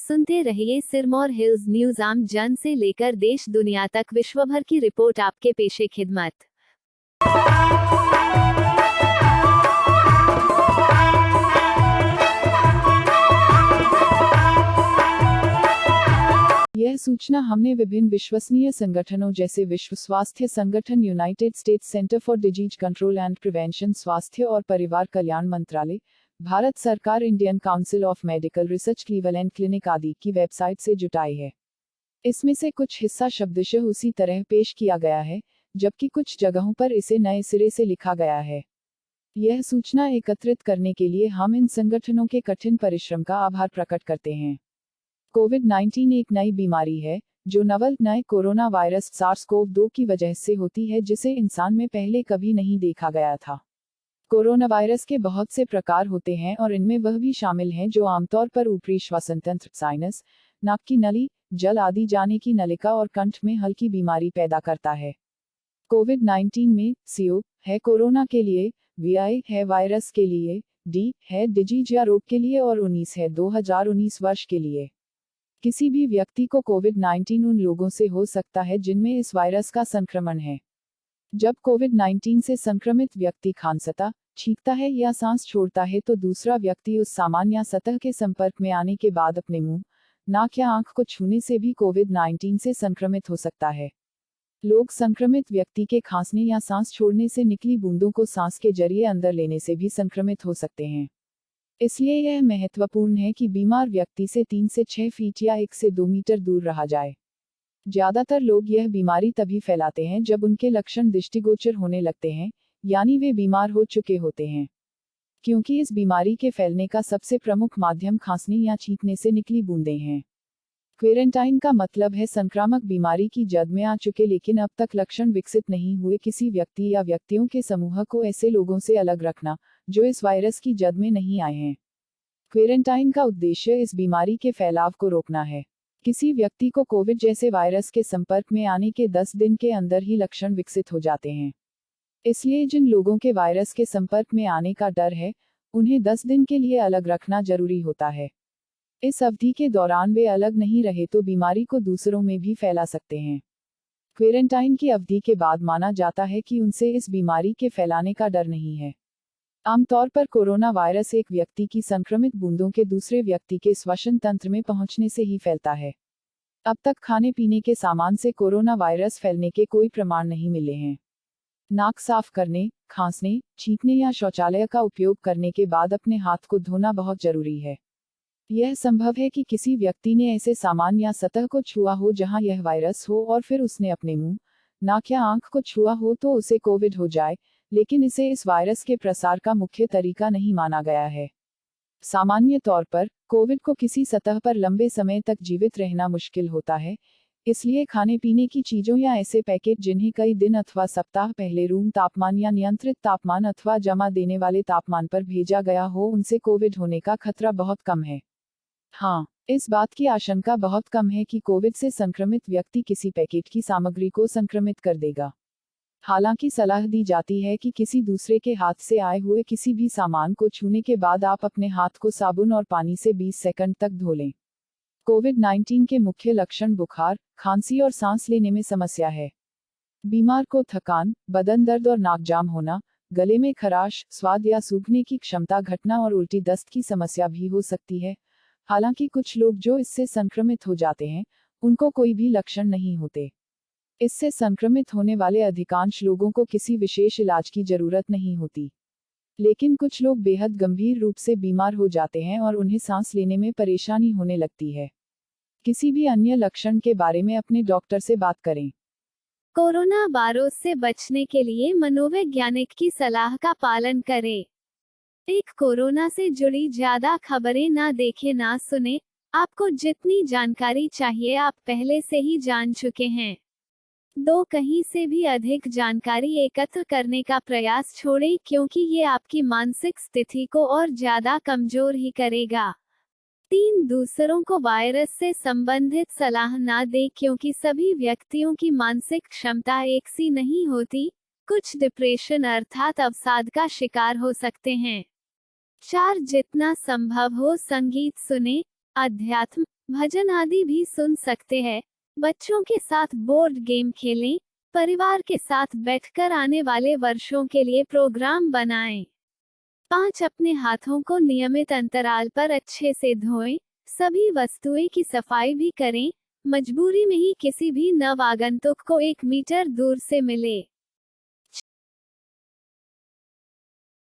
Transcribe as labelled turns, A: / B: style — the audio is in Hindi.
A: सुनते रहिए सिरमौर हिल्स न्यूज। आम जन से लेकर देश दुनिया तक विश्व भर की रिपोर्ट आपके पेशे खिदमत।
B: यह सूचना हमने विभिन्न विश्वसनीय संगठनों जैसे विश्व स्वास्थ्य संगठन, United states centre for disease control and prevention, स्वास्थ्य और परिवार कल्याण मंत्रालय, भारत सरकार, Indian council of medical research, Cleveland clinic आदि की वेबसाइट से जुटाई है। इसमें से कुछ हिस्सा शब्दशः उसी तरह पेश किया गया है, जबकि कुछ जगहों पर इसे नए सिरे से लिखा गया है। यह सूचना एकत्रित करने के लिए हम इन संगठनों के कठिन परिश्रम का आभार प्रकट करते हैं। कोविड-19 एक नई बीमारी है, जो नवल नए कोरोना वायरस SARS-CoV-2 की वजह से होती है, जिसे इंसान में पहले कभी नहीं देखा गया था। कोरोना वायरस के बहुत से प्रकार होते हैं और इनमें वह भी शामिल हैं जो आमतौर पर ऊपरी श्वसन तंत्र, साइनस, नाक की नली, जल आदि, जाने की नलिका और कंठ में हल्की बीमारी पैदा करता है। कोविड-19 में CO है कोरोना के लिए, VI है वायरस के लिए, D है डिजीज या रोग के लिए और 19 है 2019 वर्ष के लिए। किसी भी व्यक्ति को कोविड-19 उन लोगों से हो सकता है जिनमें इस वायरस का संक्रमण है। जब कोविड-19 से संक्रमित व्यक्ति खांसता, छींकता है या सांस छोड़ता है तो दूसरा व्यक्ति उस सामान या सतह के संपर्क में आने के बाद अपने मुंह, नाक या आंख को छूने से भी कोविड-19 से संक्रमित हो सकता है। लोग संक्रमित व्यक्ति के खांसने या सांस छोड़ने से निकली बूंदों को सांस के जरिए अंदर लेने से भी संक्रमित हो सकते हैं। इसलिए यह महत्वपूर्ण है कि बीमार व्यक्ति से 3 से 6 फीट या 1 से 2 मीटर दूर रहा जाए। ज्यादातर लोग यह बीमारी तभी फैलाते हैं जब उनके लक्षण दृष्टिगोचर होने लगते हैं, यानी वे बीमार हो चुके होते हैं। क्योंकि इस बीमारी के फैलने का सबसे प्रमुख माध्यम खांसने या छींकने से निकली बूंदें हैं। क्वारंटाइन का मतलब है संक्रामक बीमारी की जद में आ चुके लेकिन अब तक लक्षण विकसित नहीं हुए किसी व्यक्ति या व्यक्तियों के समूह को ऐसे लोगों से अलग रखना, जो इस वायरस की जद में नहीं आए हैं। क्वारंटाइन का उद्देश्य इस बीमारी के फैलाव को रोकना है। किसी व्यक्ति को कोविड जैसे वायरस के संपर्क में आने के 10 दिन के अंदर ही लक्षण विकसित हो जाते हैं। इसलिए जिन लोगों के वायरस के संपर्क में आने का डर है, उन्हें 10 दिन के लिए अलग रखना जरूरी होता है। इस अवधि के दौरान वे अलग नहीं रहे तो बीमारी को दूसरों में भी फैला सकते हैं। क्वारंटाइन की अवधि के बाद माना जाता है कि उनसे इस बीमारी के फैलाने का डर नहीं है। आमतौर पर कोरोना वायरस एक व्यक्ति की संक्रमित बूंदों के दूसरे व्यक्ति के श्वसन तंत्र में पहुंचने से ही फैलता है। अब तक खाने पीने के सामान से कोरोना वायरस फैलने के कोई प्रमाण नहीं मिले हैं। नाक साफ करने, खांसने, छींकने या शौचालय का उपयोग करने के बाद अपने हाथ को धोना बहुत जरूरी है। यह संभव है कि किसी व्यक्ति ने ऐसे सामान या सतह को छुआ हो जहां यह वायरस हो और फिर उसने अपने मुंह, नाक या आंख को छुआ हो तो उसे कोविड हो जाए, लेकिन इसे इस वायरस के प्रसार का मुख्य तरीका नहीं माना गया है। सामान्य तौर पर कोविड को किसी सतह पर लंबे समय तक जीवित रहना मुश्किल होता है, इसलिए खाने पीने की चीजों या ऐसे पैकेट जिन्हें कई दिन अथवा सप्ताह पहले रूम तापमान या नियंत्रित तापमान अथवा जमा देने वाले तापमान पर भेजा गया हो, उनसे कोविड होने का खतरा बहुत कम है। हाँ, इस बात की आशंका बहुत कम है कि कोविड से संक्रमित व्यक्ति किसी पैकेट की सामग्री को संक्रमित कर देगा। हालांकि सलाह दी जाती है कि किसी दूसरे के हाथ से आए हुए किसी भी सामान को छूने के बाद आप अपने हाथ को साबुन और पानी से 20 सेकंड तक धो लें। कोविड-19 के मुख्य लक्षण बुखार, खांसी और सांस लेने में समस्या है। बीमार को थकान, बदन दर्द और नाक जाम होना, गले में खराश, स्वाद या सूंघने की क्षमता घटना और उल्टी दस्त की समस्या भी हो सकती है। हालांकि कुछ लोग जो इससे संक्रमित हो जाते हैं, उनको कोई भी लक्षण नहीं होते। इससे संक्रमित होने वाले अधिकांश लोगों को किसी विशेष इलाज की जरूरत नहीं होती। लेकिन कुछ लोग बेहद गंभीर रूप से बीमार हो जाते हैं और उन्हें सांस लेने में परेशानी होने लगती है। किसी भी अन्य लक्षण के बारे में अपने डॉक्टर से बात करें।
A: कोरोना वायरस से बचने के लिए मनोवैज्ञानिक की सलाह का पालन करें। एक कोरोना से जुड़ी ज्यादा खबरें ना देखें ना सुने। आपको जितनी जानकारी चाहिए आप पहले से ही जान चुके हैं। दो, कहीं से भी अधिक जानकारी एकत्र करने का प्रयास छोड़ें क्योंकि ये आपकी मानसिक स्थिति को और ज्यादा कमजोर ही करेगा। 3, दूसरों को वायरस से संबंधित सलाह ना दें क्योंकि सभी व्यक्तियों की मानसिक क्षमता एक सी नहीं होती। कुछ डिप्रेशन अर्थात अवसाद का शिकार हो सकते हैं। 4, जितना संभव हो संगीत सुने। अध्यात्म, भजन आदि भी सुन सकते हैं। बच्चों के साथ बोर्ड गेम खेलें। परिवार के साथ बैठकर आने वाले वर्षों के लिए प्रोग्राम बनाएं। 5 अपने हाथों को नियमित अंतराल पर अच्छे से धोएं। सभी वस्तुएं की सफाई भी करें। मजबूरी में ही किसी भी नव आगंतुक को 1 मीटर दूर से मिले।